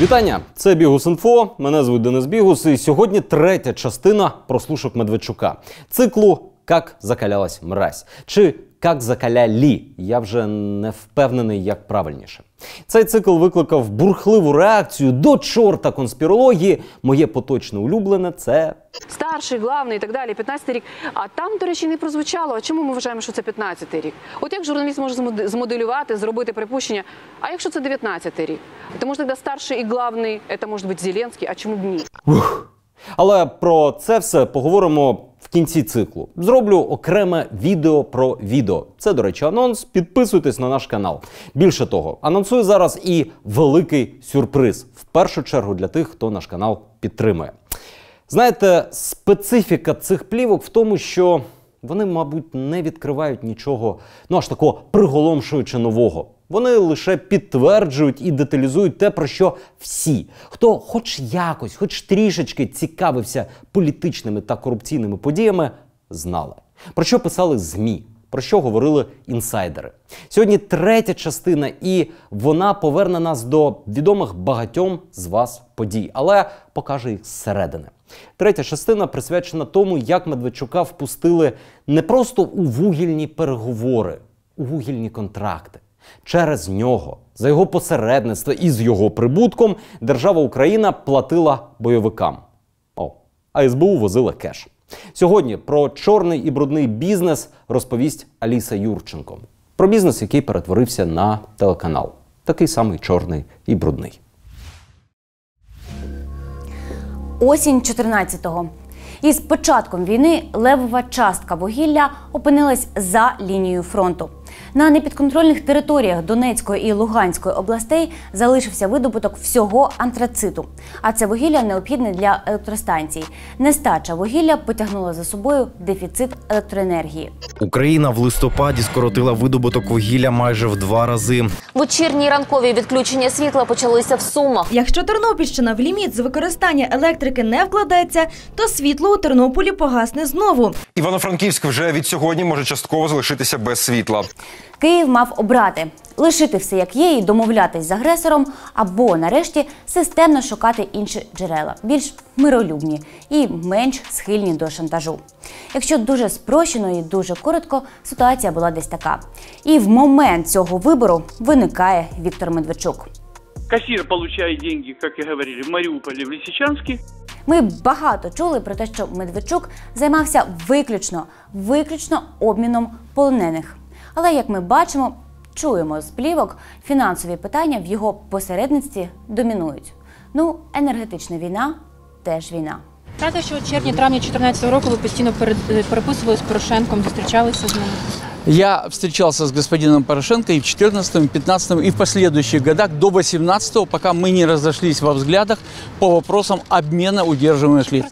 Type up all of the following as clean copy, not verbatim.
Вітання! Це Бігус.Інфо, мене звуть Денис Бігус, і сьогодні третя частина прослушок Медведчука. Циклу «Как закалялась мразь» чи «Как закаляли». Я вже не впевнений, як правильніше. Цей цикл викликав бурхливу реакцію до чорта конспірології. Моє поточне улюблене – це... Старший, главний і так далі, 15-й рік. А там, до речі, не прозвучало. А чому ми вважаємо, що це 15-й рік? От як журналіст може змоделювати, зробити припущення, а якщо це 19-й рік? Тому тоді старший і главний – це може бути Зеленський, а чому б ні? Але про це все поговоримо в кінці циклу. Зроблю окреме відео про відео. Це, до речі, анонс. Підписуйтесь на наш канал. Більше того, анонсую зараз і великий сюрприз. В першу чергу для тих, хто наш канал підтримує. Знаєте, специфіка цих плівок в тому, що вони, мабуть, не відкривають нічого, аж такого приголомшуючи нового. Вони лише підтверджують і деталізують те, про що всі, хто хоч якось, хоч трішечки цікавився політичними та корупційними подіями, знали. Про що писали ЗМІ, про що говорили інсайдери. Сьогодні третя частина, і вона поверне нас до відомих багатьом з вас подій, але покаже їх зсередини. Третя частина присвячена тому, як Медведчука впустили не просто у вугільні переговори, у вугільні контракти. Через нього, за його посередництво і з його прибутком, держава Україна платила бойовикам. А СБУ возила кеш. Сьогодні про чорний і брудний бізнес розповість Аліса Юрченко. Про бізнес, який перетворився на телеканал. Такий самий чорний і брудний. Осінь 14-го. Із початком війни левова частка вугілля опинилась за лінією фронту. На непідконтрольних територіях Донецької і Луганської областей залишився видобуток всього антрациту. А це вугілля необхідне для електростанцій. Нестача вугілля потягнула за собою дефіцит електроенергії. Україна в листопаді скоротила видобуток вугілля майже в 2 рази. Вечірні ранкові відключення світла почалися в Сумах. Якщо Тернопільщина в ліміт з використання електрики не вкладеться, то світло у Тернополі погасне знову. Івано-Франківськ вже від сьогодні може частково залишитися без світла. Київ мав обрати – лишити все як є і домовлятись з агресором, або, нарешті, системно шукати інші джерела, більш миролюбні і менш схильні до шантажу. Якщо дуже спрощено і дуже коротко, ситуація була десь така. І в момент цього вибору виникає Віктор Медведчук. Касир отримує гроші, як і говорили, в Маріуполі, в Лисичанську. Ми багато чули про те, що Медведчук займався виключно обміном полонених. Але, як ми бачимо, чуємо з плівок, фінансові питання в його посередництві домінують. Енергетична війна – теж війна. Правда, що в червні-травні 2014 року ви постійно переписували з Порошенком, зустрічалися з ним? Я встречался с господином Порошенко и в 2014, 2015 и в последующих годах до 2018, пока мы не разошлись во взглядах по вопросам обмена удерживаемых лиц.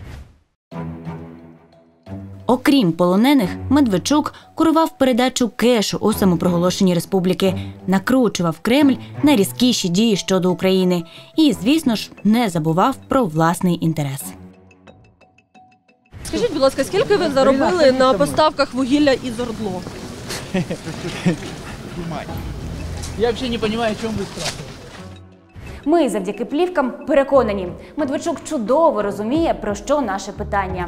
Окрім полонених, Медведчук курував передачу кешу у самопроголошеній республіки, накручував Кремль на різкіші дії щодо України і, звісно ж, не забував про власний інтерес. Скажіть, будь ласка, скільки ви заробили на поставках вугілля із ОРДЛО? Я взагалі не розумію, о чому ви спрашуєте. Ми завдяки плівкам переконані, Медведчук чудово розуміє, про що наше питання.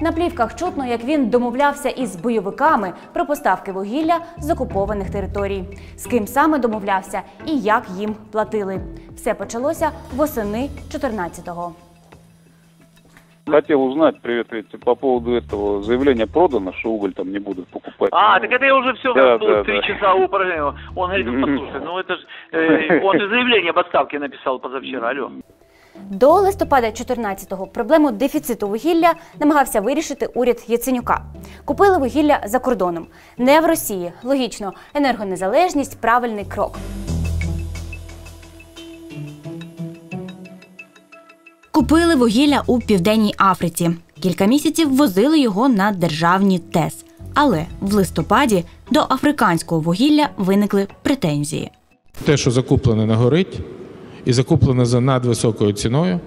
На плівках чутно, як він домовлявся із бойовиками про поставки вугілля з окупованих територій. З ким саме домовлявся і як їм платили. Все почалося восени 14-го. Хотел узнать, привет, по поводу этого заявления продано, что уголь там не будут покупать. Так это я уже все, да, было 3 часа у управления. Он говорит, послушай, это же, он же заявление об отставке написал позавчера, алло. До листопада 14-го проблему дефіциту вугілля намагався вирішити уряд Яценюка. Купили вугілля за кордоном. Не в Росії. Логічно, енергонезалежність – правильний крок. Купили вугілля у Південній Африці. Кілька місяців возили його на державні ТЕС. Але в листопаді до африканського вугілля виникли претензії. Те, що закуплене не горить, і закуплене за надвисокою ціною.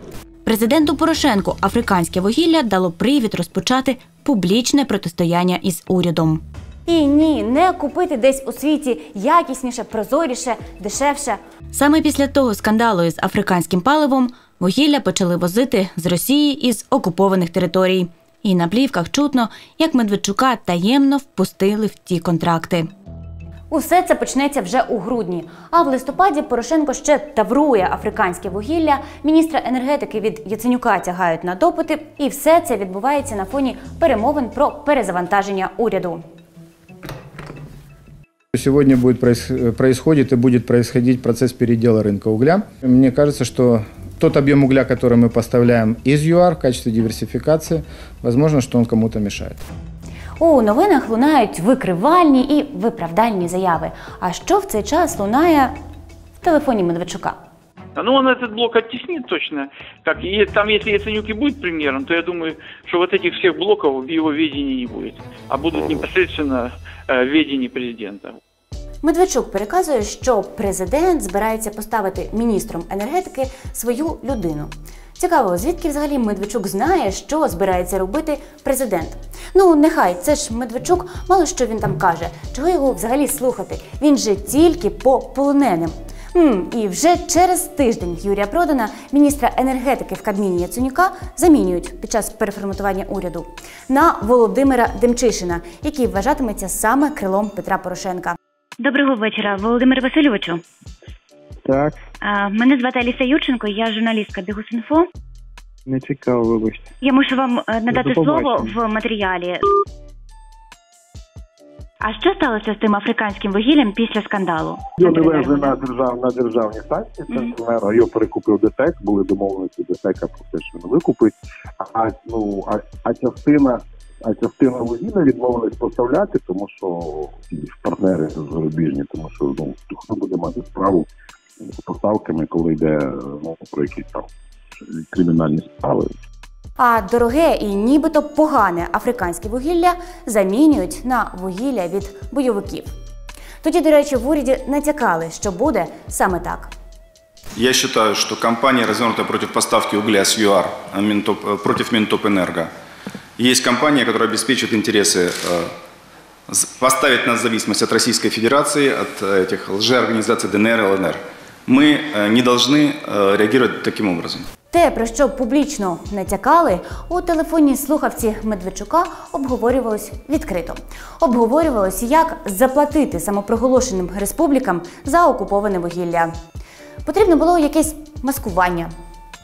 Президенту Порошенку африканське вугілля дало привід розпочати публічне протистояння із урядом. І ні, не купити десь у світі якісніше, прозоріше, дешевше. Саме після того скандалу із африканським паливом вугілля почали возити з Росії із окупованих територій. І на плівках чутно, як Медведчука таємно впустили в ті контракти. Усе це почнеться вже у грудні. А в листопаді Порошенко ще таврує африканське вугілля, міністра енергетики від Яценюка тягають на допити. І все це відбувається на фоні перемовин про перезавантаження уряду. Сегодня происходит и будет происходить процесс передела рынка угля. Мне кажется, что тот объем угля, который мы поставляем из ЮАР в качестве диверсификации, возможно, что он кому-то мешает. У новинах лунають викривальні і виправдальні заяви. А що в цей час лунає в телефоні Медведчука? Ну, он этот блок оттеснит точно. Как, и там, если Яценюк и будет премьером, то я думаю, что вот этих всех блоков в его ведении не будет, а будут непосредственно в ведении президента. Медведчук переказує, що президент збирається поставити міністром енергетики свою людину. Цікаво, звідки взагалі Медведчук знає, що збирається робити президент? Ну, нехай, це ж Медведчук, мало що він там каже. Чого його взагалі слухати? Він же тільки по полоненим. І вже через тиждень Юрія Продана, міністра енергетики в Кабміні Яценюка, замінюють під час переформатування уряду на Володимира Демчишина, який вважатиметься саме крилом Петра Порошенка. Доброго вечора, Володимир Васильовичу. Так. Мене звати Аліса Юрченко, я журналістка Бігус.Інфо. Не цікаво, вибачте. Я мушу вам надати слово в матеріалі. А що сталося з тим африканським вугіллям після скандалу? Його не везли на державні станції, його перекупив ДТЕК, були домовленості ДТЕКа про те, що він викупить, а частина вугілля відмовились поставляти, тому що партнери зарубіжні, тому що хто буде мати справу з поставками, коли йде про якісь там кримінальні справи. А дороге і нібито погане африканське вугілля замінюють на вугілля від бойовиків. Тоді, до речі, в уряді натякали, що буде саме так. Я считаю, что кампания, развернутая против поставки угля с ЮАР, против Минтопэнерго, есть компания, которая обеспечивает интересы, поставить нас в зависимость от Российской Федерации, от этих лжеорганизаций ДНР и ЛНР. Мы не должны реагировать таким образом. Те, про що публічно натякали, у телефонній слухавці Медведчука обговорювалось відкрито. Обговорювалось, як заплатити самопроголошеним республікам за окуповане вугілля. Потрібно було якесь маскування,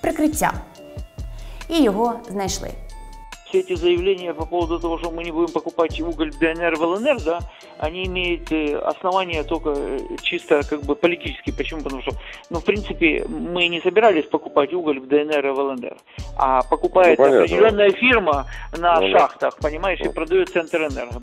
прикриття. І його знайшли. Все эти заявления по поводу того, что мы не будем покупать уголь в ДНР, в ЛНР, да, они имеют основания только чисто как бы политические. Почему? Потому что, в принципе, мы не собирались покупать уголь в ДНР и в ЛНР, а покупает определенная фирма на шахтах, понимаешь, и продает Центрэнерго.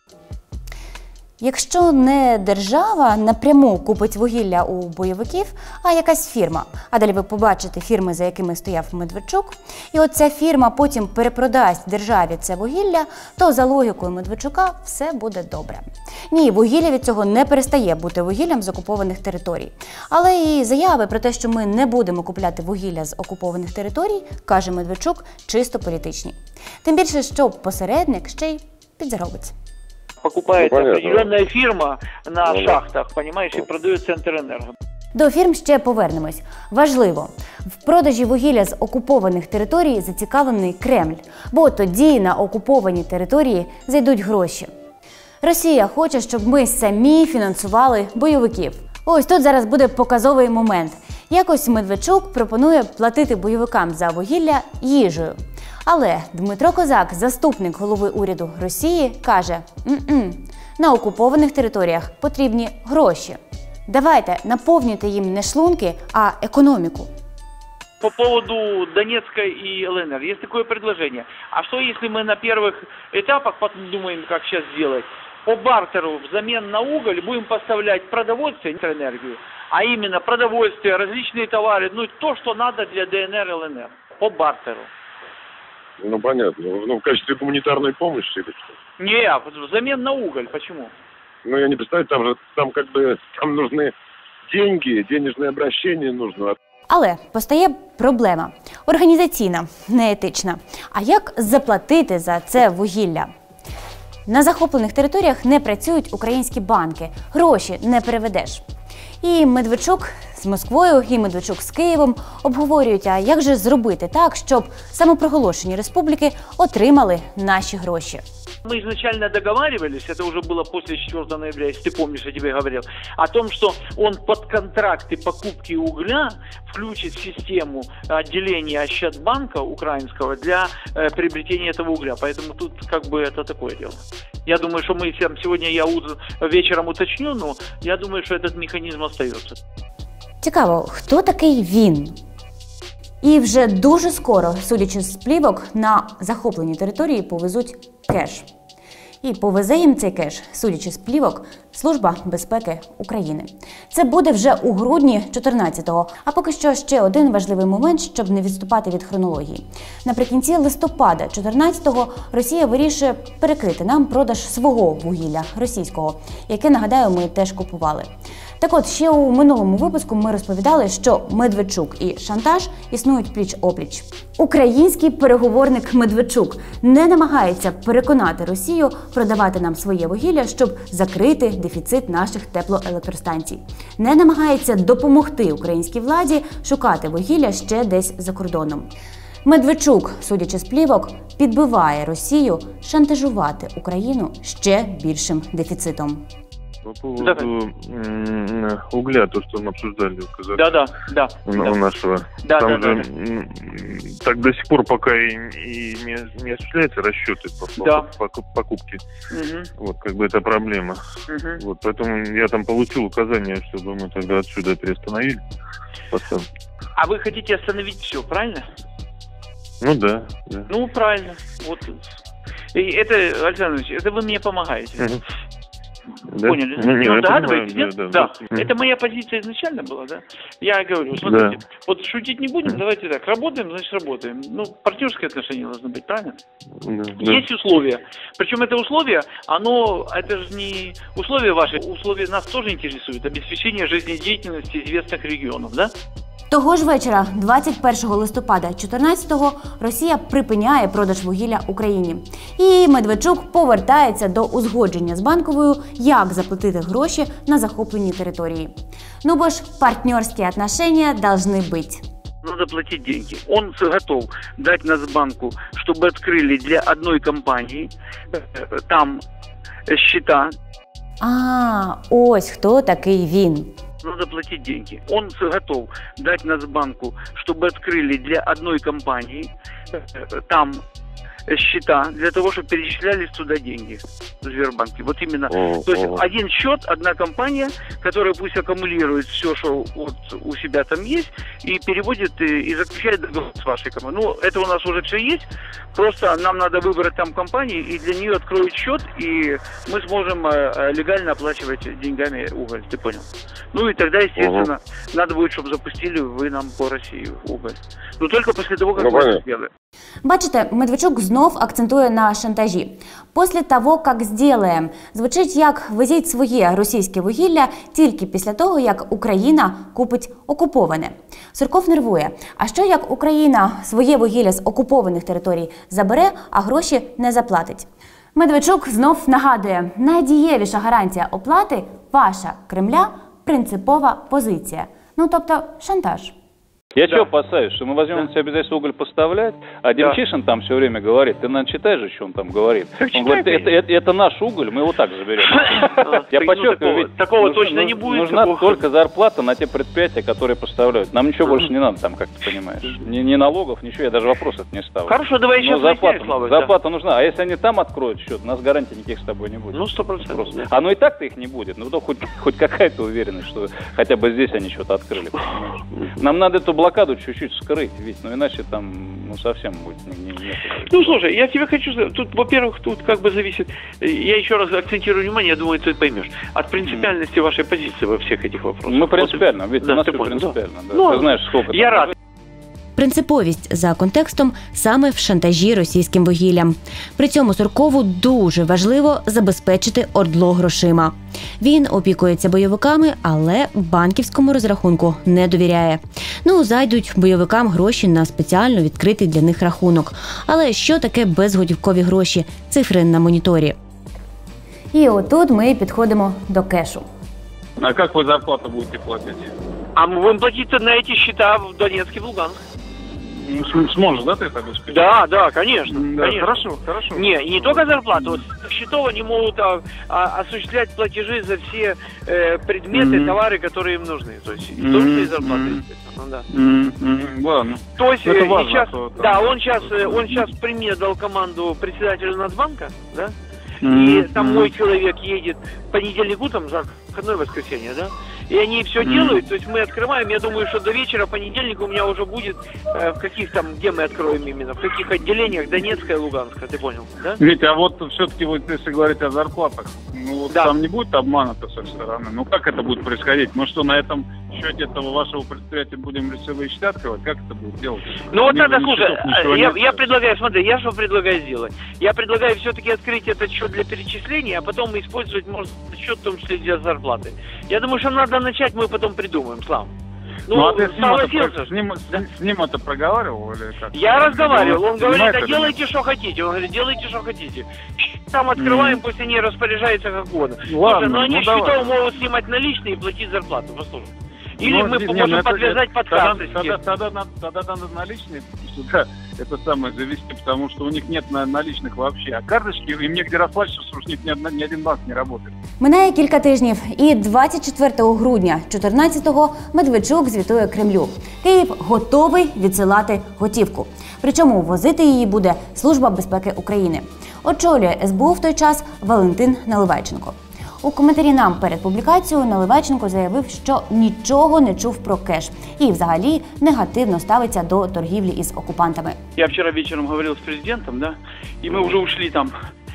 Якщо не держава напряму купить вугілля у бойовиків, а якась фірма, а далі ви побачите фірми, за якими стояв Медведчук, і от ця фірма потім перепродасть державі це вугілля, то за логікою Медведчука все буде добре. Ні, вугілля від цього не перестає бути вугіллям з окупованих територій. Але і заяви про те, що ми не будемо купляти вугілля з окупованих територій, каже Медведчук, чисто політичні. Тим більше, що посередник ще й підзаробить. Покупает определенная фирма на шахтах, понимаешь, и продает Центрэнерго. До фірм ще повернемось. Важливо, в продажі вугілля з окупованих територій зацікавлений Кремль, бо тоді на окуповані території зайдуть гроші. Росія хоче, щоб ми самі фінансували бойовиків. Ось тут зараз буде показовий момент. Якось Медведчук пропонує платити бойовикам за вугілля їжею. Але Дмитро Козак, заступник голови уряду Росії, каже: на окупованих територіях потрібні гроші. Давайте наповнюйте їм не шлунки, а економіку. По поводу Донецка и ЛНР есть такое предложение. А что если мы на первых этапах подумаем, как сейчас сделать? По бартеру взамен на уголь будем поставлять продовольствие, энергию, а именно продовольствие, различные товары, то, что надо для ДНР и ЛНР. По бартеру. Понятно. В качестве гуманитарной помощи или что? Не, взамен на уголь. Почему? Я не представляю, там нужны деньги, денежное обращение нужно. Але постає проблема. Організаційна, неетична. А як заплатити за це вугілля? На захоплених територіях не працюють українські банки, гроші не переведеш. І Медведчук з Москвою, і Медведчук з Києвом обговорюють, а як же зробити так, щоб самопроголошені республіки отримали наші гроші. Мы изначально договаривались, это уже было после 4 ноября, если ты помнишь, я тебе говорил, о том, что он под контракты покупки угля включит систему отделения Ощадбанка украинского для приобретения этого угля. Поэтому тут как бы это такое дело. Я думаю, что мы сегодня вечером уточню, но я думаю, что этот механизм остается. Цікаво, хто такий він? І вже дуже скоро, судячи з плівок, на захоплені території повезуть кеш. І повезе їм цей кеш, судячи з плівок, Служба безпеки України. Це буде вже у грудні 14-го. А поки що ще один важливий момент, щоб не відступати від хронології. Наприкінці листопада 14-го Росія вирішує перекрити нам продаж свого вугілля, російського, яке, нагадаю, ми теж купували. Так от, ще у минулому випуску ми розповідали, що Медведчук і шантаж існують пліч-опліч. Український переговорник Медведчук не намагається переконати Росію продавати нам своє вугілля, щоб закрити дефіцит наших теплоелектростанцій. Не намагається допомогти українській владі шукати вугілля ще десь за кордоном. Медведчук, судячи з плівок, підбиває Росію шантажувати Україну ще більшим дефіцитом. По поводу угля, то, что мы обсуждали в Казахстане, у нашего, там же так до сих пор пока и не осуществляются расчеты по покупке. Вот, как бы это проблема. Вот, поэтому я там получил указание, чтобы мы тогда отсюда приостановили поставку. А вы хотите остановить все, правильно? Ну да. Ну, правильно. Вот. И это, Александр Ильич, это вы мне помогаете. Да? Поняли? Ну, догадываетесь, понимаю, нет? Да. Это моя позиция изначально была, да? Я говорю, смотрите, вот шутить не будем, давайте так, работаем, значит работаем. Ну, партнерские отношения должны быть, правильно? Есть условия. Причем это условие, это же не условия ваши, условия нас тоже интересуют. Обеспечение жизнедеятельности известных регионов, да? Того ж вечора, 21 листопада 14-го, Росія припиняє продаж вугілля Україні. І Медведчук повертається до узгодження з Банковою, як заплатити гроші на захоплені території. Ну бо ж, партнерські отношения должны быть. Надо платить деньги. Он готов дать Нацбанку, чтобы открыли для одной компании там счета. Ось хто такий він. Надо платить деньги. Он готов дать Нацбанку, чтобы открыли для одной компании там счета, для того, чтобы перечислялись туда деньги в Сбербанке. Вот именно. То есть один счет, одна компания, которая пусть аккумулирует все, что вот у себя там есть, и переводит и заключает договор с вашей компанией. Ну, это у нас уже все есть. Просто нам надо выбрать там компанию, и для нее откроют счет, и мы сможем легально оплачивать деньгами уголь. Ты понял? Ну и тогда, естественно, надо будет, чтобы запустили вы нам по России уголь. Но только после того, как мы это сделаем. Бачите, Медведчук знов акцентує на шантажі. «Після того, як зробимо» звучить як «везіть своє російське вугілля тільки після того, як Україна купить окуповане». Сурков нервує. А що як Україна своє вугілля з окупованих територій забере, а гроші не заплатить? Медведчук знов нагадує, найдієвіша гарантія оплати – ваша, Кремля, принципова позиція. Ну, тобто шантаж. Я чего опасаюсь, что мы возьмем на себя обязательство уголь поставлять, а Демчишин там все время говорит, ты, наверное, читаешь же, что он там говорит. Он говорит, это наш уголь, мы его так заберем. Я подчеркиваю, ведь такого точно не будет. Нужна только зарплата на те предприятия, которые поставляют. Нам ничего больше не надо там, как ты понимаешь. Ни налогов, ничего, я даже вопрос это не ставлю. Хорошо, давай еще зарплата нужна. А если они там откроют счет, у нас гарантий никаких с тобой не будет. Ну, 100%. А ну и так-то их не будет. Ну, то хоть какая-то уверенность, что хотя бы здесь они что-то открыли, понимаешь. Нам надо эту блокаду чуть-чуть скрыть, ведь, ну иначе там совсем будет нет. Ну слушай, я тебе хочу сказать, тут, во-первых, тут как бы зависит, я еще раз акцентирую внимание, я думаю, ты поймешь, от принципиальности вашей позиции во всех этих вопросах. Мы принципиально, ведь у нас все принципиально. Да. Ну, ты знаешь, сколько. Я рад. Принциповість за контекстом саме в шантажі російським вугіллям. При цьому Суркову дуже важливо забезпечити ОРДЛО грошима. Він опікується бойовиками, але банківському розрахунку не довіряє. Ну, зайдуть бойовикам гроші на спеціально відкритий для них рахунок. Але що таке безготівкові гроші? Цифри на моніторі. І отут ми підходимо до кешу. А как вы зарплату будете платить? А мы будем платить на эти счета в Донецке, в Луганск. Сможешь, да, ты это обеспечить? Да, конечно. Да, конечно. Хорошо. Не только зарплату. Вот с счетов они могут осуществлять платежи за все предметы, товары, которые им нужны. То есть в том числе и зарплаты, естественно, да. Ладно. То есть это важно, сейчас, да, он сейчас при мне дал команду председателю Нацбанка, да? И там мой человек едет в понедельник утром, за выходное воскресенье, да? И они все делают, то есть мы открываем, я думаю, что до вечера понедельника у меня уже будет в каких там, где мы откроем именно, в каких отделениях, Донецкая и Луганская, ты понял, да? Витя, а вот все-таки вот если говорить о зарплатах, ну вот да. Там не будет обмана-то со стороны, ну как это будет происходить? Мы что, на этом счете этого вашего предприятия будем лицевые счета открывать? Как это будет делать? Ну вот надо, слушай, я предлагаю, смотри, я что предлагаю сделать? Я предлагаю все-таки открыть этот счет для перечисления, а потом использовать, может, счет в том числе для зарплаты. Я думаю, что надо начать, мы потом придумаем, Слав. Ну а ты с ним это проговаривал или как? Я разговаривал, он говорит, а делайте, что хотите. Он говорит, делайте, что хотите. Там открываем, пусть они распоряжаются как угодно. Ладно, но они ну, счетов могут снимать наличные и платить зарплату, послушай. Или мы можем подвязать под карты. Тогда надо наличные сюда это самое завести, потому что у них нет наличных вообще. А карточки им негде расплачиваться, потому что у них ни один банк не работает. Минає кілька тижнів, і 24 грудня 14-го Медведчук звітує Кремлю. Київ готовий відсилати готівку. Причому возити її буде Служба безпеки України. Очолює СБУ в той час Валентин Наливайченко. У коментарі нам перед публікацією Наливайченко заявив, що нічого не чув про кеш і взагалі негативно ставиться до торгівлі із окупантами. Я вчора вечором говорив з президентом, да, і ми вже ушли там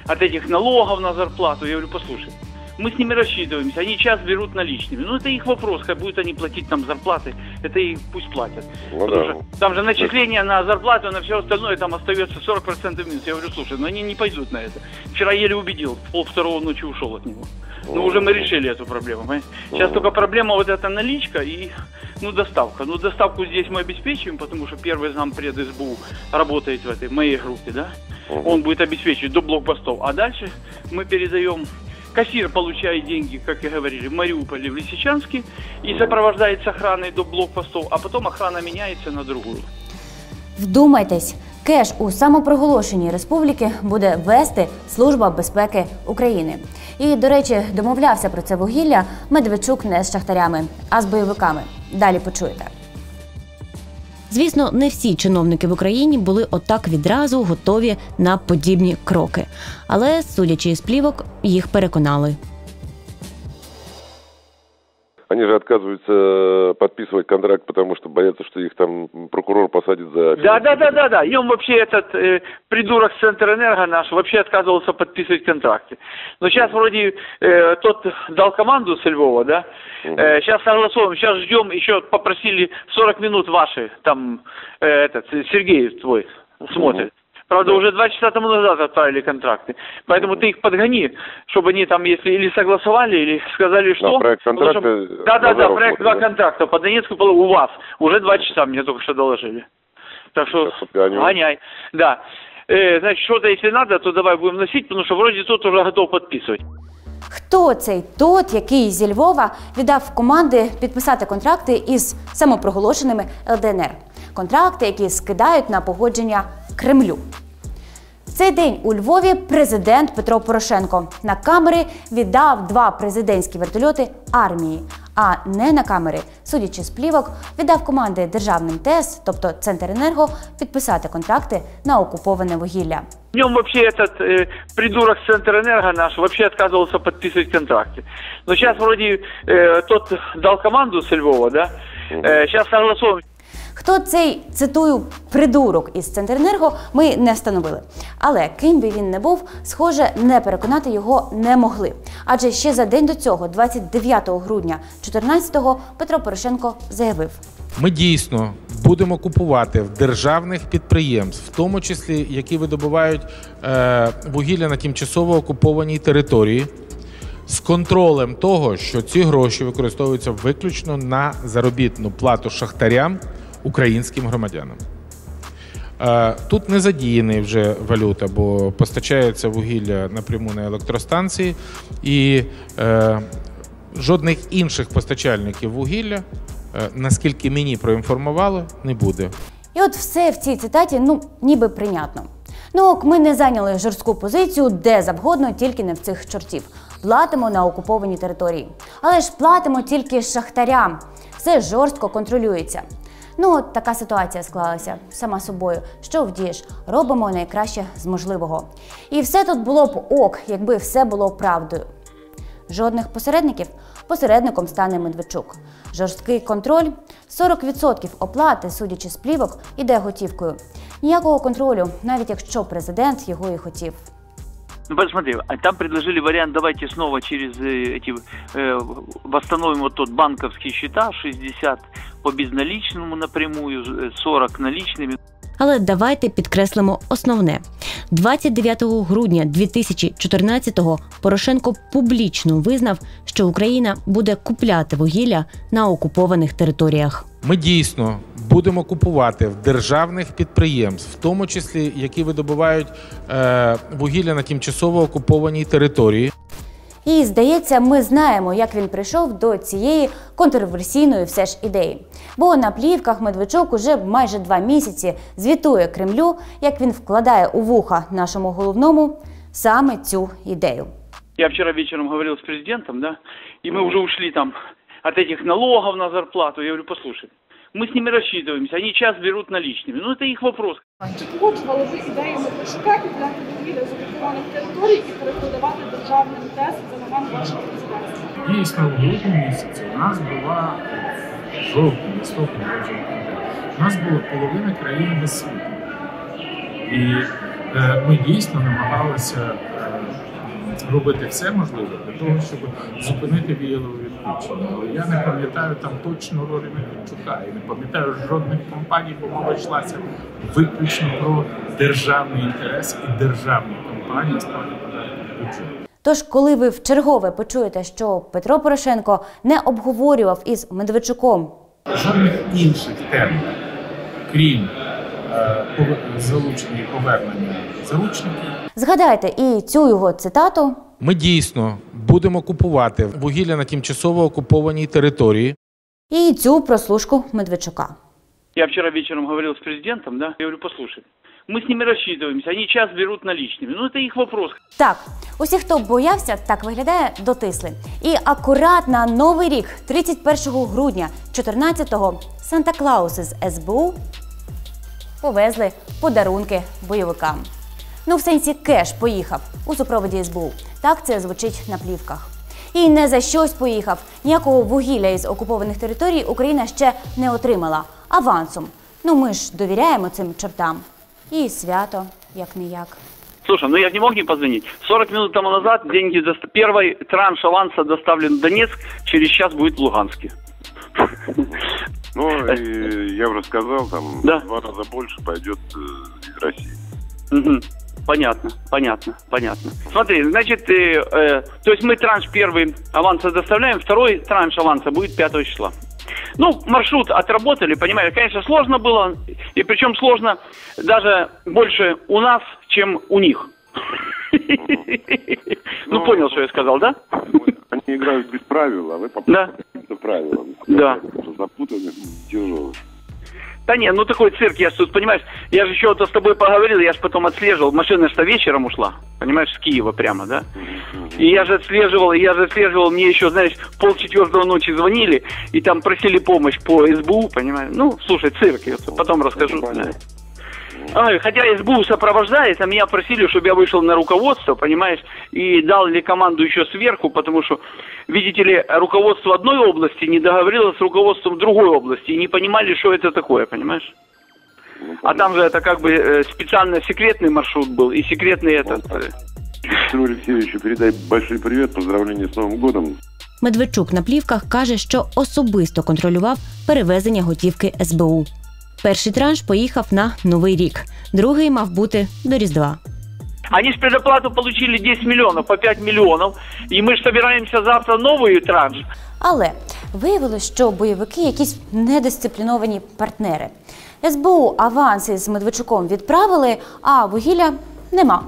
от этих налогов на зарплату. Я говорю, послушай, мы с ними рассчитываемся, они час берут наличными. Ну, это их вопрос, как будут они платить там зарплаты, это их пусть платят. Ну, да. Там же начисление на зарплату, на все остальное, там остается 40% минус. Я говорю, слушай, ну они не пойдут на это. Вчера еле убедил, 1:30 ночи ушел от него. Ну, уже мы решили эту проблему, понимаете? Сейчас только проблема вот эта наличка и, ну, доставка. Ну, доставку здесь мы обеспечиваем, потому что первый зампред СБУ работает в этой моей группе, да? Он будет обеспечивать до блокпостов. А дальше мы передаем... Кассир получает деньги, как и говорили, в Мариуполе, в Лисичанске и сопровождает с охраной до блокпостов, а потом охрана меняется на другую. Вдумайтесь, кеш у самопроголошеній республіки буде вести Служба безпеки України. І, до речі, домовлявся про це вугілля Медведчук не з шахтарями, а з бойовиками. Далі почуєте. Звісно, не всі чиновники в Україні були отак відразу готові на подібні кроки. Але, судячи із плівок, їх переконали. Они же отказываются подписывать контракт, потому что боятся, что их там прокурор посадит за... Да. И он вообще, этот придурок с Центрэнерго наш, вообще отказывался подписывать контракты. Но сейчас вроде тот дал команду со Львова, да? Сейчас согласовываем, сейчас ждем, еще попросили 40 минут ваши, там, Сергей твой смотрит. Правда, уже 2 часа тому назад отправили контракты. Поэтому ты их подгони, чтобы они там, если или согласовали, или сказали, что... Да, проект контракта... Да, проект 2 контракта по Донецку у вас. Уже 2 часа мне только что доложили. Так что гоняй. Да. Значит, что-то если надо, то давай будем носить, потому что вроде тот уже готов подписывать. Хто цей тот, який зі Львова віддав команди підписати контракти із самопроголошеними ЛДНР? Контракти, які скидають на погодження Кремлю. В цей день у Львові президент Петро Порошенко на камери віддав 2 президентські вертольоти армії, а не на камери, судячи з плівок, віддав команди державним ТЕС, тобто Центренерго, підписати контракти на окуповане вугілля. В нем вообще этот придурок с Центрэнерго наш вообще отказывался подписывать контракты. Но сейчас вроде тот дал команду со Львова, да? Сейчас согласовываем. Хто цей, цитую, придурок із Центренерго, ми не встановили. Але ким би він не був, схоже, не переконати його не могли. Адже ще за день до цього, 29 грудня 2014-го, Петро Порошенко заявив. Ми дійсно будемо купувати в державних підприємств, в тому числі, які видобувають вугілля на тимчасово окупованій території, з контролем того, що ці гроші використовуються виключно на заробітну плату шахтарям, українським громадянам. Тут не задіяний вже валюта, бо постачається вугілля напряму на електростанції і жодних інших постачальників вугілля, наскільки мені проінформували, не буде. І от все в цій цитаті, ніби прийнятно. Ми не зайняли жорстку позицію де завгодно, тільки не в цих чортів. Платимо на окупованій території. Але ж платимо тільки шахтарям. Все жорстко контролюється. Така ситуація склалася сама собою. Що вдієш? Робимо найкраще з можливого. І все тут було б ок, якби все було правдою. Жодних посередників? Посередником стане Медведчук. Жорсткий контроль? 40% оплати, судячи з плівок, іде готівкою. Ніякого контролю, навіть якщо президент його і хотів. Посмотри, там предложили вариант, давайте снова через восстановим вот тот банковские счета, 60 по безналичному напрямую, 40 наличными. Але давайте підкреслимо основне. 29 грудня 2014-го Порошенко публічно визнав, що Україна буде купляти вугілля на окупованих територіях. Ми дійсно будемо купувати в державних підприємств, в тому числі, які видобувають вугілля на тимчасово окупованій території. І, здається, ми знаємо, як він прийшов до цієї контроверсійної все ж ідеї. Бо на плівках Медведчук уже майже 2 місяці звітує Кремлю, як він вкладає у вуха нашому головному саме цю ідею. Я вчора вечором говорив з президентом, да, і ми вже ушли там от этих налогов на зарплату. Я говорю, послушай, мы с ними рассчитываемся, они час берут наличными. Это их вопрос. Чи погоджували ви ідею Медведчука купляти вугілля з окупованих територій і перепродавати державним ТЕС за момент вашого президентства? Дійсно, в грудні місяці у нас була жовтня, листопад, у нас була половина країни без світла. І ми дійсно намагалися робити все можливе для того, щоб зупинити віялове відключення. Але я не пам'ятаю там точно ролі Медведчука і не пам'ятаю жодних компаній, бо мова йшлася виключно про державний інтерес і державні компанії сплатять податки в бюджет. Тож, коли ви вчергове почуєте, що Петро Порошенко не обговорював із Медведчуком жодних інших тем, крім залучення і повернення заручників. Згадайте і цю його цитату. Ми дійсно будемо купувати вугілля на тимчасово окупованій території. І цю прослушку Медведчука. Я вчора вечором говорив з президентом, да, я говорю, послушай, ми з ними розчитуємося, вони час беруть наличними. Це їх вопрос. Так, усі, хто боявся, так виглядає, дотисли. І акурат на Новий рік, 31 грудня 14-го, Санта-Клауси з СБУ повезли подарунки бойовикам. В сенсі кеш поїхав у супроводі СБУ. Так це звучить на плівках. І не за щось поїхав. Ніякого вугілля із окупованих територій Україна ще не отримала. Авансом. Ми ж довіряємо цим чортам. І свято, як-не-як. Слушай, я не мог не позвонить. 40 минут тому назад деньги, первый транш аванса доставлен в Донецк, через час будет в Луганске. Я уже сказал, там да. 2 раза больше пойдет из России. Угу. Понятно. Смотри, значит, то есть мы транш первый аванса доставляем, второй транш аванса будет 5 числа. Маршрут отработали, понимаешь, конечно, сложно было, и причем сложно даже больше у нас, чем у них. Понял, что я сказал, да? Они играют без правил, а вы попадаете по правилам. Да. Запутаны, тяжело. Да не, такой цирк, я тут, понимаешь, я же еще с тобой поговорил, я же потом отслеживал, машина что вечером ушла, понимаешь, с Киева прямо, да? И я же отслеживал, мне еще, знаешь, 3:30 ночи звонили, и там просили помощь по СБУ, понимаешь? Слушай, цирк, я потом расскажу. Хотя СБУ сопровождает, а меня просили, чтобы я вышел на руководство, понимаешь, и дал ли команду еще сверху, потому что, видите ли, руководство одной области не договорилось с руководством другой области и не понимали, что это такое, понимаешь? А там же это как бы специально секретный маршрут был и секретный этот. Петру Алексеевичу передай большой привет, поздравления с Новым годом. Медведчук на плівках каже, що особисто контролював перевезення готівки СБУ. Перший транш поїхав на Новий рік, другий мав бути до Різдва. Они же предоплату получили 10 миллионов, по 5 миллионов, и мы же собираемся завтра новый транш. Але виявилось, що бойовики якісь недисципліновані партнери. СБУ аванси з Медведчуком відправили, а вугілля нема.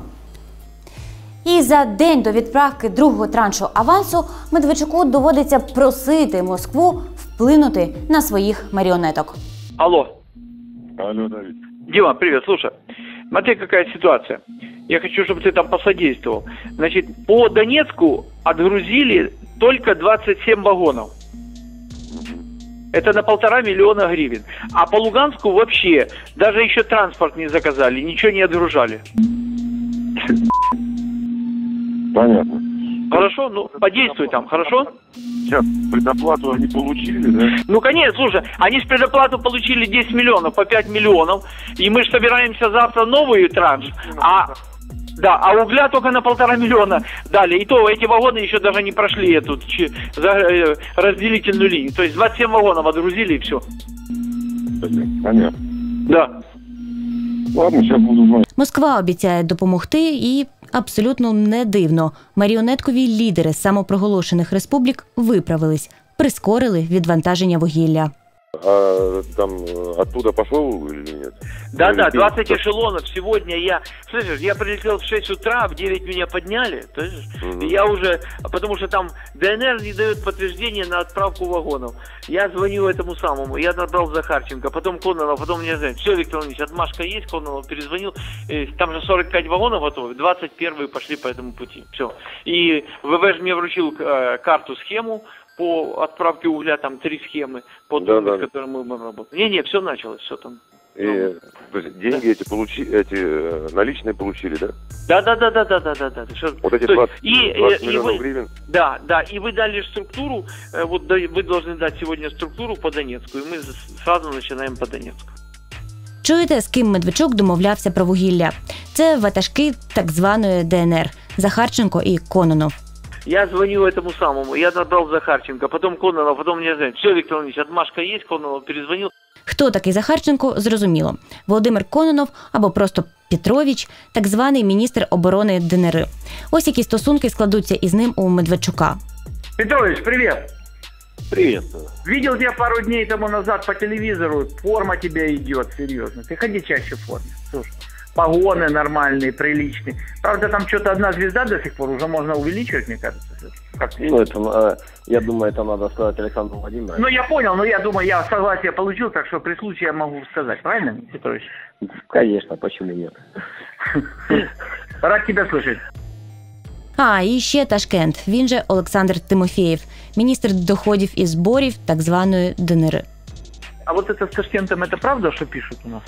І за день до відправки другого траншу авансу Медведчуку доводиться просити Москву вплинути на своїх маріонеток. Алло. Алло, Давид. Дима, привет, слушай. Смотри, какая ситуация. Я хочу, чтобы ты там посодействовал. Значит, по Донецку отгрузили только 27 вагонов. Это на 1,5 миллиона гривен. А по Луганску вообще, даже еще транспорт не заказали, ничего не отгружали. Понятно. Хорошо, ну подействуй там, хорошо? Сейчас предоплату они получили, да? Ну, конечно, слушай, они же предоплату получили 10 миллионов, по 5 миллионов, и мы же собираемся завтра новый транш, а угля только на 1,5 миллиона дали, и то эти вагоны еще даже не прошли эту разделительную линию, то есть 27 вагонов отгрузили и все. Понятно. Да. Ладно, сейчас буду знать. Москва обіцяє допомогти і, абсолютно не дивно, маріонеткові лідери самопроголошених республік виправились, прискорили відвантаження вугілля. А там оттуда пошел или нет? Да, 20 эшелонов. Сегодня слышишь, я прилетел в 6 утра, в 9 меня подняли, слышишь? Я уже, потому что там ДНР не дает подтверждения на отправку вагонов. Я звоню этому самому, я набрал Захарченко, потом Кононов, потом мне звонят. Все, Виктор Ильич, отмашка есть, Кононов перезвонил, там же 45 вагонов готовы, 21 пошли по этому пути. Все. И ВВ мне вручил карту-схему по отправке угля, там 3 схемы, по с которыми мы будем работать. Не, все началось, все там. И то есть деньги эти наличные получили, да? Да. Вот эти 20 миллионов гривен? Да, и вы дали структуру, вот вы должны дать сегодня структуру по Донецку, и мы сразу начинаем по Донецку. Чуєте, з ким Медведчук домовлявся про вугілля? Це ватажки так званої ДНР – Захарченко і Кононов. Я звоню этому самому, я набрал Захарченко, потом Кононов, потом мне звонят. Все, Виктор Ильич, отмашка есть, Кононов перезвонил. Хто такий Захарченко, зрозуміло. Володимир Кононов або просто Петрович – так званий міністр оборони ДНР. Ось які стосунки складуться із ним у Медведчука. Петрович, привет! Привет. Видел тебя пару дней тому назад по телевизору, форма тебе идет, серьезно. Ты ходи чаще в форме, слушай. Погоны нормальные, приличные. Правда, там что-то 1 звезда до сих пор, уже можно увеличивать, мне кажется. Ну, это, я думаю, это надо сказать Александру Владимировичу. Ну, я понял, но я думаю, я согласие получил, так что при случае я могу сказать. Правильно, Петрович? Конечно, почему нет? Рад тебя слышать. І ще Ташкент, він же Олександр Тимофєєв, міністр доходів і зборів так званої ДНР. А вот это с Ташкентом, это правда, что пишут у нас?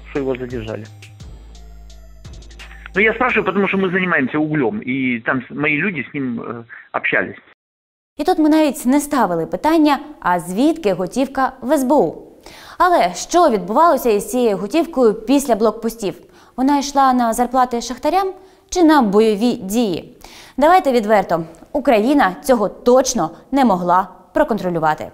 Что его задержали? Ну, я спрашиваю, потому что мы занимаемся углем, и там мои люди с ним общались. І тут ми навіть не ставили питання, а звідки готівка в СБУ. Але що відбувалося із цією готівкою після блокпостів? Вона йшла на зарплати шахтарям чи на бойові дії? Давайте відверто, Україна цього точно не могла проконтролювати.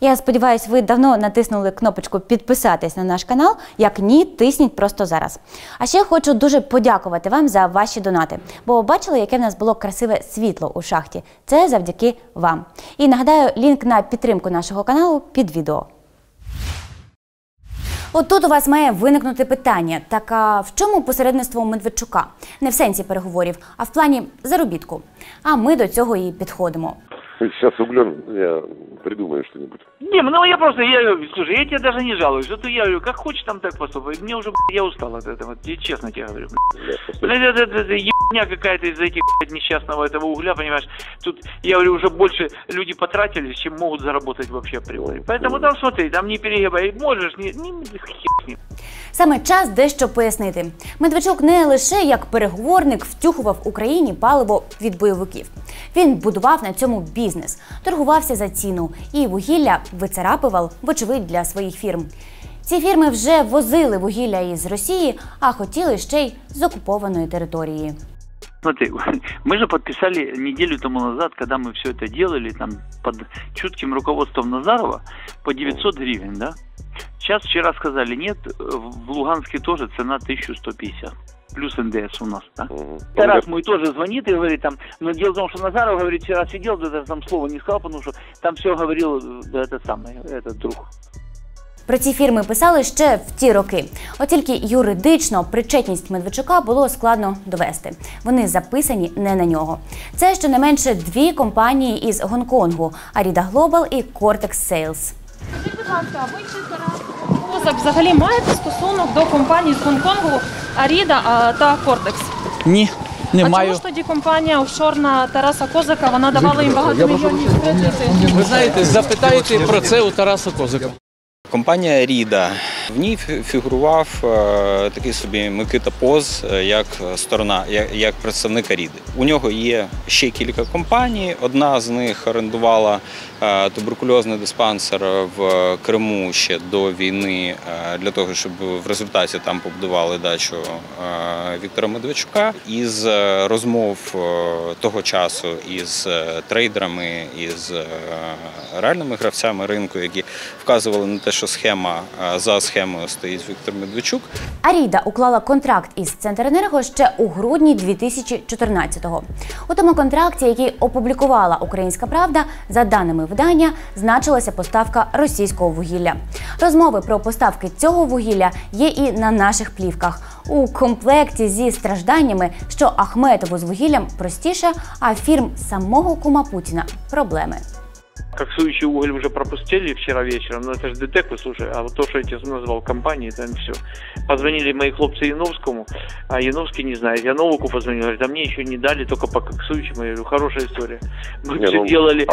Я сподіваюся, ви давно натиснули кнопочку «Підписатись» на наш канал. Як ні, тисніть просто зараз. А ще хочу дуже подякувати вам за ваші донати. Бо бачили, яке в нас було красиве світло у шахті? Це завдяки вам. І нагадаю, лінк на підтримку нашого каналу під відео. От тут у вас має виникнути питання. Так а в чому посередництво Медведчука? Не в сенсі переговорів, а в плані заробітку. А ми до цього і підходимо. Сейчас углем я придумаю что-нибудь. Не, ну слушай, я тебе даже не жалуюсь. Вот я говорю, как хочешь там так поступай. Мне уже, я устал от этого, честно тебе говорю. Это ебня какая-то из этих несчастного этого угля, понимаешь. Тут, я говорю, уже больше люди потратились, чем могут заработать вообще априори. Поэтому там смотри, там не перегибай, можешь, не хер. Саме час дещо пояснити. Медведчук не лише як переговорник втюхував Україні паливо від бойовиків. Він будував на цьому бізнес, торгувався за ціну і вугілля вицарапував, вочевидь, для своїх фірм. Ці фірми вже возили вугілля із Росії, а хотіли ще й з окупованої території. Смотри, мы же подписали неделю тому назад, когда мы все это делали, там, под чутким руководством Назарова, по 900 гривен, да? Сейчас вчера сказали, нет, в Луганске тоже цена 1150. Плюс НДС у нас, да. Тарас мой тоже звонит и говорит там, но дело в том, что Назаров, говорит, вчера сидел, даже там слова не сказал, потому что там все говорил этот друг. Про ці фірми писали ще в ті роки. От тільки юридично причетність Медведчука було складно довести. Вони записані не на нього. Це щонайменше дві компанії із Гонконгу – Arida Global і Cortex Sales. Скажіть, будь ласка, ви чи Тарас Козак взагалі маєте стосунок до компаній з Гонконгу Arida та Cortex? Ні, не а маю. Чому ж тоді компанія офшорна Тараса Козака, вона давала їм багатомільйонні кредити? Ви знаєте, запитайте про це у Тараса Козака. Компанія Arida. В ній фігурував такий собі Микита Поз як представник Аріди. У нього є ще кілька компаній. Одна з них орендувала туберкульозний диспансер в Криму ще до війни для того, щоб в результаті там побудували дачу Віктора Медведчука. Із розмов того часу із трейдерами, із реальними гравцями ринку, які вказували на те, що за схемою стоїть Віктор Медведчук. Arida уклала контракт із Центренерго ще у грудні 2014-го. У тому контракті, який опублікувала «Українська правда», за даними видання, значилася поставка російського вугілля. Розмови про поставки цього вугілля є і на наших плівках. У комплекті зі стражданнями, що Ахметову з вугіллям простіше, а фірм самого кума Путіна – проблеми. Коксующий уголь уже пропустили вчера вечером, но это же ДТЭК, послушай, а вот то, что я тебе назвал компанией, там все. Позвонили мои хлопцы Яновскому, а Яновский не знает. Я Новаку позвонил, говорит, а мне еще не дали, только по коксующему. Я говорю, хорошая история. Мы все делали,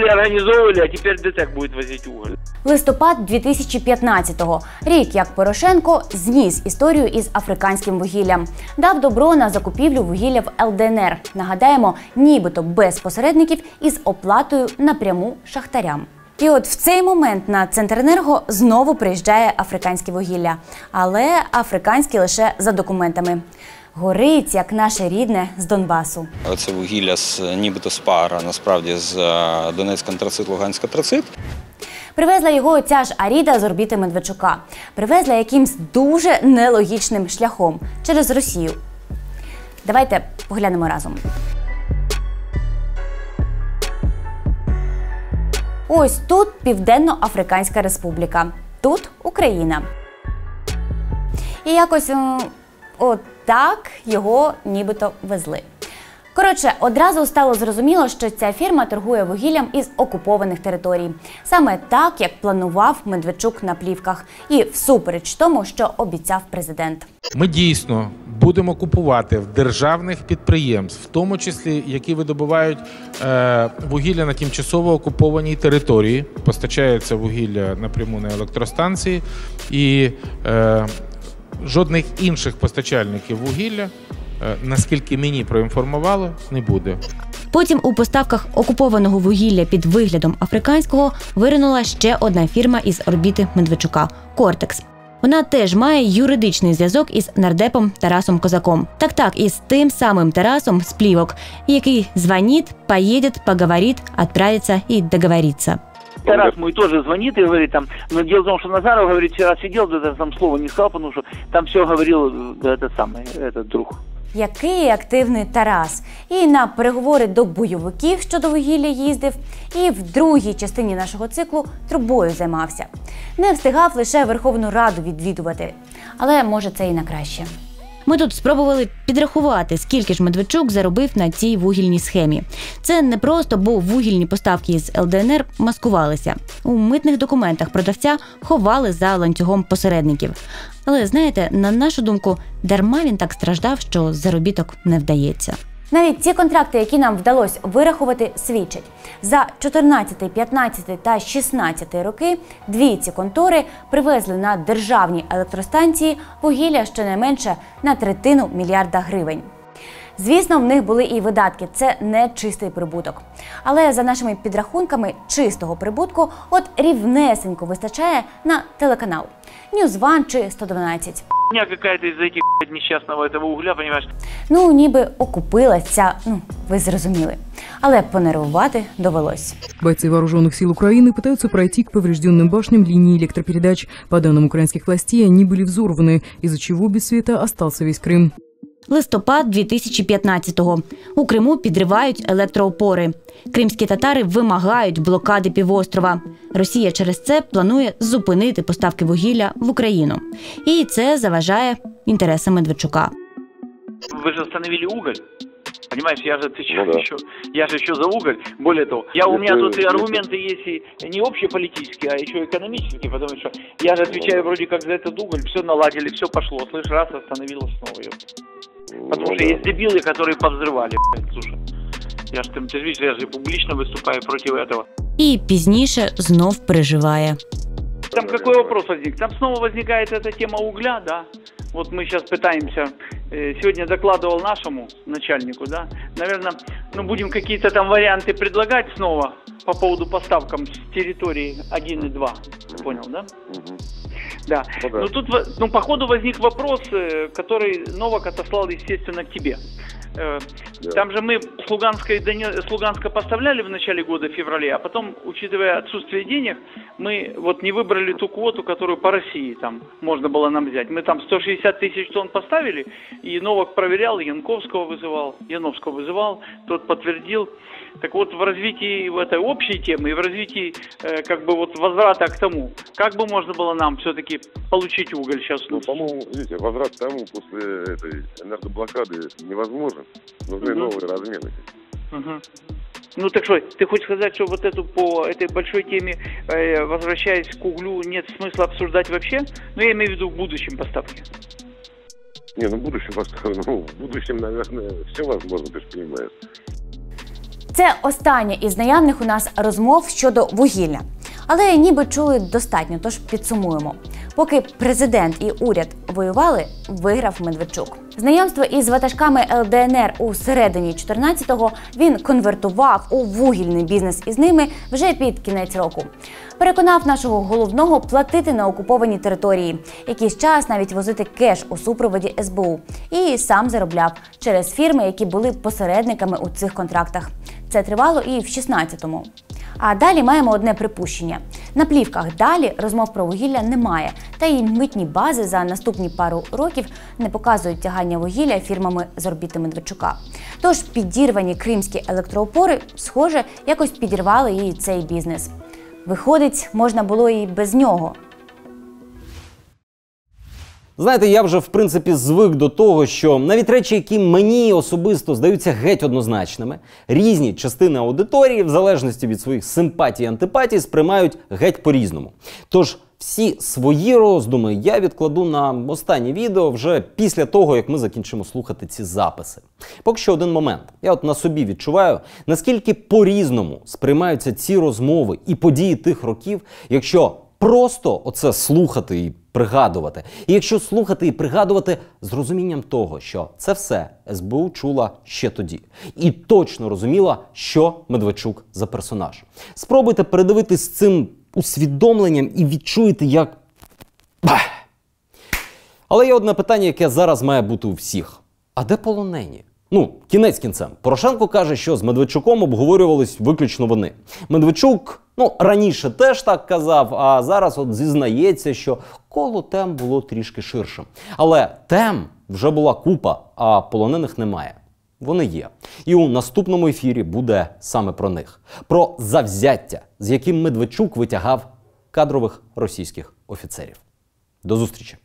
организовывали, а теперь ДТЭК будет возить уголь. Листопад 2015-го. Рік, як Порошенко зніс історію із африканським вугіллям. Дав добро на закупівлю вугілля в ЛДНР. Нагадаємо, нібито без посередників із оплатою напряму шахтарям. І от в цей момент на Центренерго знову приїжджає африканське вугілля. Але африканське лише за документами. Горить, як наше рідне, з Донбасу. Це вугілля нібито з ПАР, а насправді з Донецьк антрацит, Луганськ антрацит. Привезла його ця ж Аріда з орбіти Медведчука. Привезла якимсь дуже нелогічним шляхом – через Росію. Давайте поглянемо разом. Ось тут Південно-Африканська Республіка, тут Україна. І якось отак його нібито везли. Коротше, одразу стало зрозуміло, що ця фірма торгує вугіллям із окупованих територій. Саме так, як планував Медведчук на плівках. І всупереч тому, що обіцяв президент. Ми дійсно будемо купувати в державних підприємств, в тому числі, які видобувають вугілля на тимчасово окупованій території. Постачається вугілля напряму на електростанції і жодних інших постачальників вугілля, наскільки мені проінформували, не буде. Потім у поставках окупованого вугілля під виглядом африканського виринула ще одна фірма із орбіти Медведчука – Cortex. Вона теж має юридичний зв'язок із нардепом Тарасом Козаком. Так, із тим самим Тарасом з плівок, який «звонит, поедет, поговорит, отправится и договорится». Тарас мой тоже звонит и говорит там, но дело в том, что Назаров, говорит, вчера сидел, даже там слова не сказал, потому что там все говорил этот друг. Який активний Тарас. І на переговори до бойовиків щодо вугілля їздив, і в другій частині нашого циклу трубою займався. Не встигав лише Верховну Раду відвідувати. Але може це і на краще. Ми тут спробували підрахувати, скільки ж Медведчук заробив на цій вугільній схемі. Це не просто, бо вугільні поставки з ЛДНР маскувалися. У митних документах продавця ховали за ланцюгом посередників. Але, знаєте, на нашу думку, дарма він так страждав, що заробіток не вдається. Навіть ці контракти, які нам вдалося вирахувати, свідчать. За 14, 15 та 16 роки дві ці контори привезли на державні електростанції вугілля щонайменше на 1/3 мільярда гривень. Звісно, в них були і видатки, це не чистий прибуток. Але за нашими підрахунками чистого прибутку от рівнесенько вистачає на телеканал News One чи 112. хуйня какая-то из-за этих несчастного этого угля, понимаешь? Ну, ніби окупилась ця, ви зрозуміли. Але понервувати довелось. Бойцы вооруженных сил Украины пытаются пройти к поврежденным башням линии электропередач. По данным украинских властей, они были взорваны, из-за чего без света остался весь Крым. Листопад 2015-го. У Криму підривають електроопори. Кримські татари вимагають блокади півострова. Росія через це планує зупинити поставки вугілля в Україну. І це заважає інтересам Медведчука. Вы же остановили уголь. Понимаешь, я же отвечаю я же еще за уголь. Более того, у меня тут и аргументы есть и не общеполитические, а еще экономические, потому что я же отвечаю вроде как за этот уголь. Все наладили, все пошло. Слышь, раз остановилось снова. Потому что есть дебилы, которые повзрывали. Слушай, я же публично выступаю против этого. І пізніше знов переживає. Там какой вопрос возник? Там снова возникает эта тема угля, да? Вот мы сейчас пытаемся, сегодня докладывал нашему начальнику, да? Наверное, будем какие-то там варианты предлагать снова по поводу поставкам с территории 1 и 2. Понял, да? Да. Ну тут, по ходу возник вопрос, который Новак отослал, естественно, к тебе. Там же мы с Луганска поставляли в начале года, в феврале, а потом, учитывая отсутствие денег, мы вот не выбрали ту квоту, которую по России там можно было нам взять. Мы там 160 тысяч тонн поставили, и Новак проверял, Яновского вызывал, тот подтвердил. Так вот, в развитии этой общей темы и в развитии возврата к тому, как бы можно было нам все-таки получить уголь сейчас? По-моему, видите, возврат к тому после этой энергоблокады невозможен. Нужны новые размены. Ну так что, ты хочешь сказать, что вот по этой большой теме, возвращаясь к углю, нет смысла обсуждать вообще? Ну, я имею в виду в будущем поставке. Не, в будущем, наверное, все возможно, ты же понимаешь. Це остання із наявних у нас розмов щодо вугілля. Але ніби чули достатньо, тож підсумуємо. Поки президент і уряд воювали, виграв Медведчук. Знайомство із ватажками ЛДНР у середині 14-го він конвертував у вугільний бізнес із ними вже під кінець року. Переконав нашого головного платити на окуповані території, якийсь час навіть возити кеш у супроводі СБУ. І сам заробляв через фірми, які були посередниками у цих контрактах. Це тривало і в 16-му. А далі маємо одне припущення. На плівках далі розмов про вугілля немає, та й митні бази за наступні пару років не показують тягання вугілля фірмами з орбіти Медведчука. Тож підірвані кримські електроопори, схоже, якось підірвали і цей бізнес. Виходить, можна було і без нього. Знаєте, я вже, в принципі, звик до того, що навіть речі, які мені особисто здаються геть однозначними, різні частини аудиторії, в залежності від своїх симпатій і антипатій, сприймають геть по-різному. Тож всі свої роздуми я відкладу на останнє відео вже після того, як ми закінчимо слухати ці записи. Поки що один момент. Я на собі відчуваю, наскільки по-різному сприймаються ці розмови і події тих років, якщо просто оце слухати і пригадувати. І якщо слухати і пригадувати з розумінням того, що це все СБУ чула ще тоді. І точно розуміла, що Медведчук за персонаж. Спробуйте передивитись з цим усвідомленням і відчуєте, як... Але є одне питання, яке зараз має бути у всіх. А де полонені? Кінець кінцем. Порошенко каже, що з Медведчуком обговорювались виключно вони. Медведчук, раніше теж так казав, а зараз зізнається, що коло тем було трішки ширшим. Але тем вже була купа, а полонених немає. Вони є. І у наступному ефірі буде саме про них. Про завзяття, з яким Медведчук витягав кадрових російських офіцерів. До зустрічі!